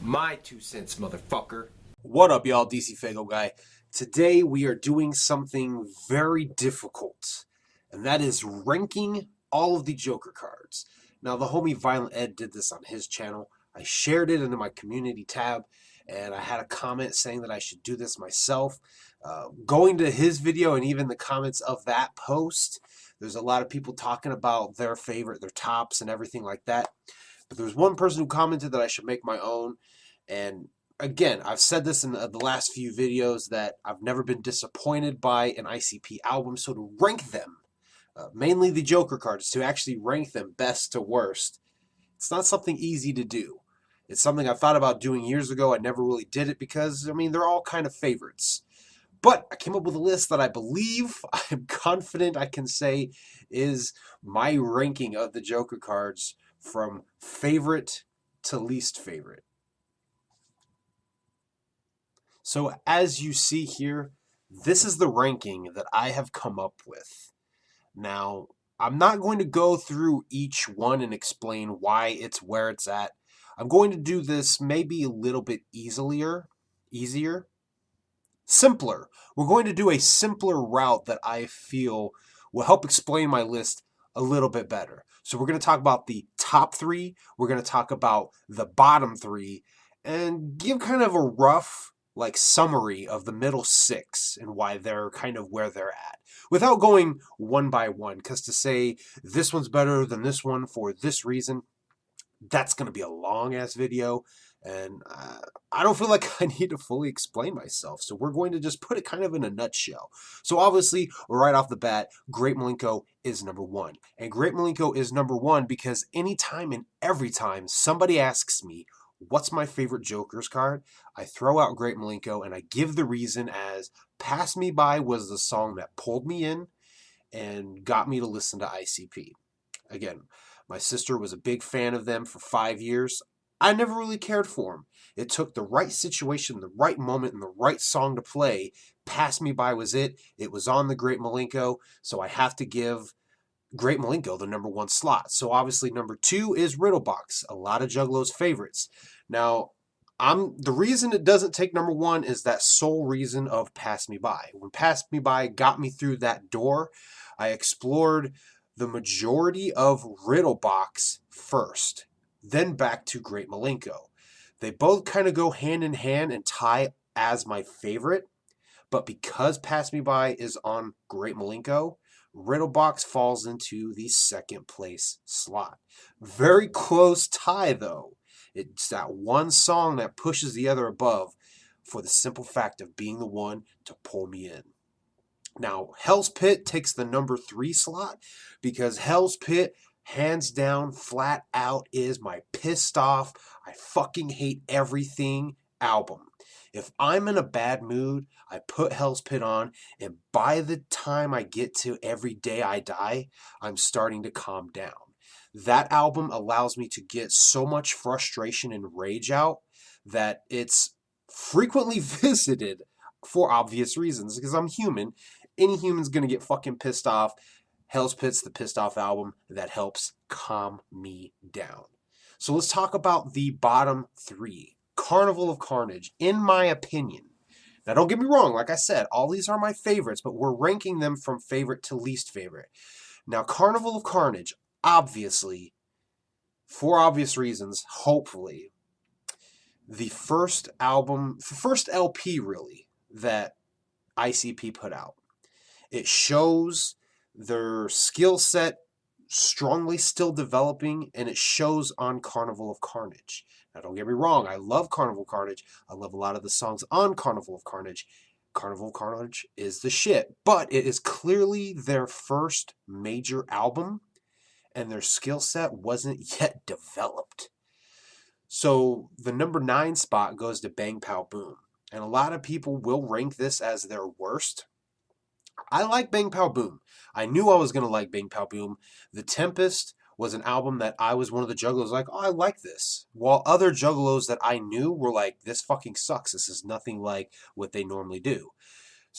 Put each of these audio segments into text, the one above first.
My 2 cents, motherfucker. What up, y'all? DCFAYGOGUY. Today we are doing something very difficult, and that is ranking all of the Joker cards. Now, the homie Violent Ed did this on his channel. I shared it into my community tab, and I had a comment saying that I should do this myself. Going to his video and even the comments of that post, there's a lot of people talking about their favorite, their tops, and everything like that. But there was one person who commented that I should make my own, and again, I've said this in the last few videos that I've never been disappointed by an ICP album, so to rank them, mainly the Joker cards, to actually rank them best to worst, it's not something easy to do. It's something I thought about doing years ago. I never really did it because, I mean, they're all kind of favorites. But I came up with a list that I believe, I'm confident I can say, is my ranking of the Joker cards from favorite to least favorite. So as you see here, this is the ranking that I have come up with. Now, I'm not going to go through each one and explain why it's where it's at. I'm going to do this maybe a little bit easier, simpler. We're going to do a simpler route that I feel will help explain my list a little bit better. So we're going to talk about the top three, we're going to talk about the bottom three, and give kind of a rough summary of the middle six and why they're kind of where they're at, without going one by one, because to say this one's better than this one for this reason, that's going to be a long ass video, and I don't feel like I need to fully explain myself, so we're going to just put it kind of in a nutshell. So obviously, right off the bat, Great Milenko is number one, and Great Milenko is number one because anytime and every time somebody asks me what's my favorite Joker's card, I throw out Great Milenko and I give the reason as Pass Me By was the song that pulled me in and got me to listen to ICP. Again, my sister was a big fan of them for 5 years. I never really cared for them. It took the right situation, the right moment, and the right song to play. Pass Me By was it. It was on the Great Milenko, so I have to give Great Milenko the number one slot. So obviously number two is Riddlebox, a lot of Juggalos' favorites. Now, the reason it doesn't take number one is that sole reason of Pass Me By. When Pass Me By got me through that door, I explored the majority of Riddlebox first, then back to Great Milenko. They both kind of go hand in hand and tie as my favorite, but because Pass Me By is on Great Milenko, Riddlebox falls into the second place slot. Very close tie, though. It's that one song that pushes the other above for the simple fact of being the one to pull me in. Now, Hell's Pit takes the number three slot because Hell's Pit, hands down, flat out, is my pissed off, I fucking hate everything album. If I'm in a bad mood, I put Hell's Pit on, and by the time I get to Every Day I Die, I'm starting to calm down. That album allows me to get so much frustration and rage out that it's frequently visited for obvious reasons, because I'm human. Any human's going to get fucking pissed off. Hell's Pit's the pissed off album that helps calm me down. So let's talk about the bottom three. Carnival of Carnage, in my opinion. Now, don't get me wrong. Like I said, all these are my favorites, but we're ranking them from favorite to least favorite. Now, Carnival of Carnage, obviously, for obvious reasons, hopefully, the first LP, really, that ICP put out. It shows their skill set strongly still developing, and it shows on Carnival of Carnage. Now, don't get me wrong, I love Carnival of Carnage. I love a lot of the songs on Carnival of Carnage. Carnival of Carnage is the shit, but it is clearly their first major album, and their skill set wasn't yet developed. So the number 9 spot goes to Bang Pow Boom, and a lot of people will rank this as their worst. I like Bang Pow Boom. I knew I was going to like Bang Pow Boom. The Tempest was an album that I was one of the juggalos like, oh, I like this. While other juggalos that I knew were like, this fucking sucks. This is nothing like what they normally do.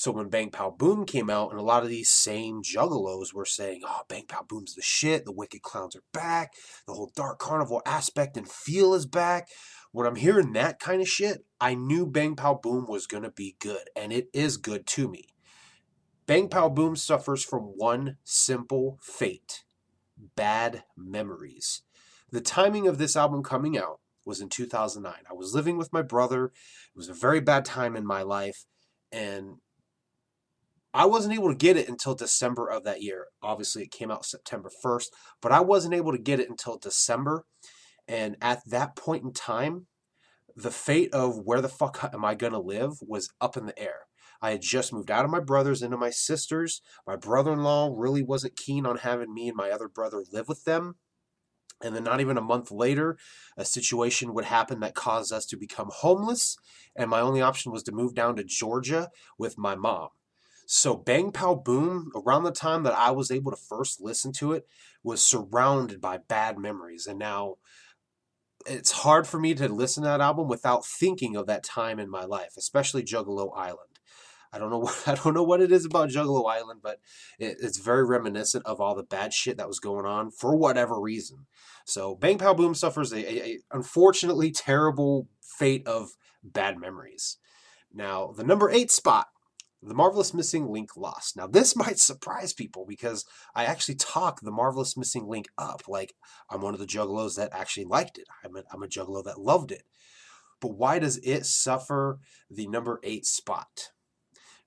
So when Bang Pow Boom came out, and a lot of these same juggalos were saying, oh, Bang Pow Boom's the shit, the Wicked Clowns are back, the whole dark carnival aspect and feel is back. When I'm hearing that kind of shit, I knew Bang Pow Boom was going to be good, and it is good to me. Bang Pow Boom suffers from one simple fate: bad memories. The timing of this album coming out was in 2009. I was living with my brother. It was a very bad time in my life, and I wasn't able to get it until December of that year. Obviously, it came out September 1st, but I wasn't able to get it until December. And at that point in time, the fate of where the fuck am I going to live was up in the air. I had just moved out of my brother's into my sister's. My brother-in-law really wasn't keen on having me and my other brother live with them. And then not even a month later, a situation would happen that caused us to become homeless. And my only option was to move down to Georgia with my mom. So Bang Pow Boom, around the time that I was able to first listen to it, was surrounded by bad memories. And now it's hard for me to listen to that album without thinking of that time in my life, especially Juggalo Island. I don't know what it is about Juggalo Island, but it's very reminiscent of all the bad shit that was going on for whatever reason. So Bang Pow Boom suffers a unfortunately terrible fate of bad memories. Now, the number 8 spot, The Marvelous Missing Link Lost. Now, this might surprise people because I actually talk The Marvelous Missing Link up. Like, I'm one of the juggalos that actually liked it. I'm a juggalo that loved it. But why does it suffer the number 8 spot?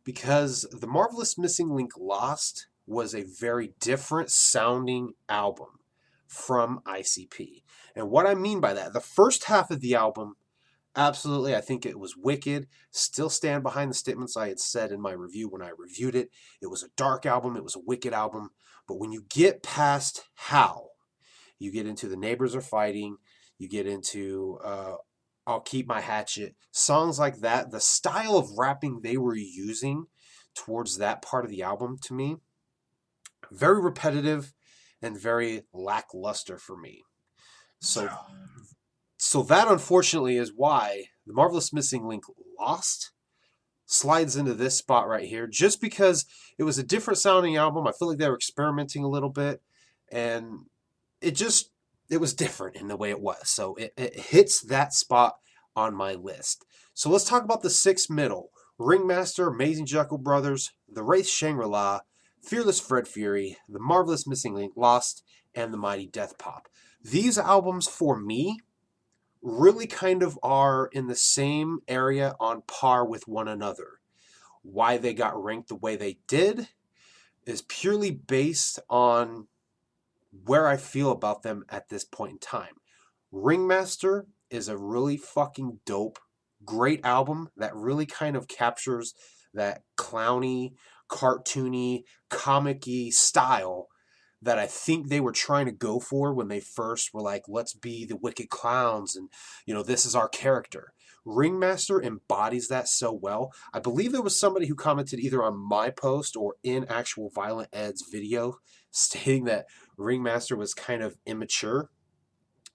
Because The Marvelous Missing Link Lost was a very different sounding album from ICP. And what I mean by that, the first half of the album, absolutely, I think it was wicked. Still stand behind the statements I had said in my review when I reviewed it. It was a dark album. It was a wicked album. But when you get past How, you get into The Neighbors Are Fighting, you get into I'll Keep My Hatchet, songs like that, the style of rapping they were using towards that part of the album, to me, very repetitive and very lackluster for me. So that, unfortunately, is why The Marvelous Missing Link Lost slides into this spot right here, just because it was a different sounding album. I feel like they were experimenting a little bit, and it was different in the way it was. So it hits that spot on my list. So let's talk about the 6 middle. Ringmaster, Amazing Jekyll Brothers, The Wraith Shangri-La, Fearless Fred Fury, The Marvelous Missing Link Lost, and The Mighty Death Pop. These albums, for me, really kind of are in the same area on par with one another. Why they got ranked the way they did is purely based on where I feel about them at this point in time. Ringmaster is a really fucking dope, great album that really kind of captures that clowny, cartoony, comic-y style that I think they were trying to go for when they first were like, let's be the Wicked Clowns and, this is our character. Ringmaster embodies that so well. I believe there was somebody who commented either on my post or in actual Violent Ed's video stating that Ringmaster was kind of immature.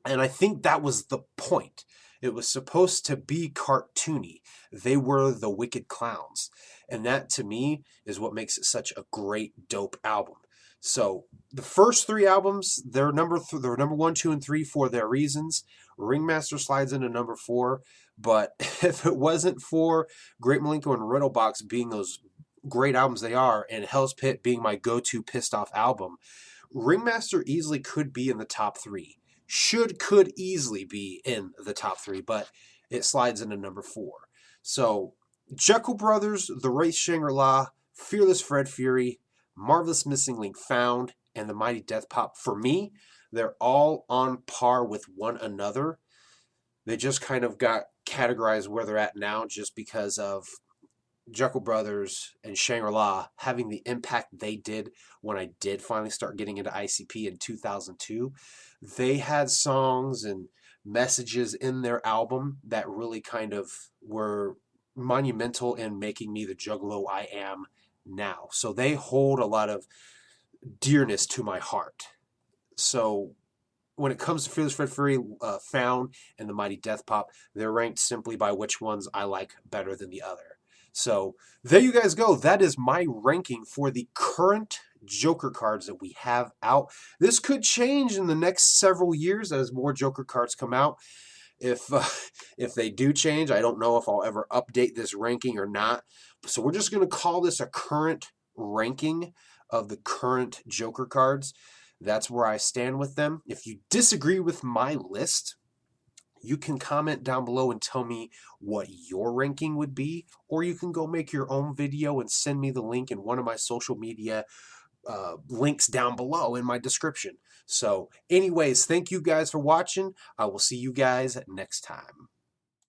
And I think that was the point. It was supposed to be cartoony. They were the Wicked Clowns. And that, to me, is what makes it such a great, dope album. So the first 3 albums, they're number 1, 2, and 3 for their reasons. Ringmaster slides into number 4. But if it wasn't for Great Malenko and Riddlebox being those great albums they are, and Hell's Pit being my go-to pissed off album, Ringmaster easily could be in the top 3. Could easily be in the top 3, but it slides into number 4. So, Jekyll Brothers, The Wraith Shangri-La, Fearless Fred Fury, Marvelous Missing Link Found, and The Mighty Death Pop, for me, they're all on par with one another. They just kind of got categorized where they're at now just because of Jekyll Brothers and Shangri-La having the impact they did when I did finally start getting into ICP in 2002. They had songs and messages in their album that really kind of were monumental in making me the juggalo I am now. So they hold a lot of dearness to my heart. So when it comes to Fearless Fred Fury, Found, and The Mighty Death Pop, they're ranked simply by which ones I like better than the other. So there you guys go. That is my ranking for the current Joker cards that we have out. This could change in the next several years as more Joker cards come out. If they do change, I don't know if I'll ever update this ranking or not. So we're just going to call this a current ranking of the current Joker cards. That's where I stand with them. If you disagree with my list, you can comment down below and tell me what your ranking would be, or you can go make your own video and send me the link in one of my social media links down below in my description. So anyways, thank you guys for watching. I will see you guys next time.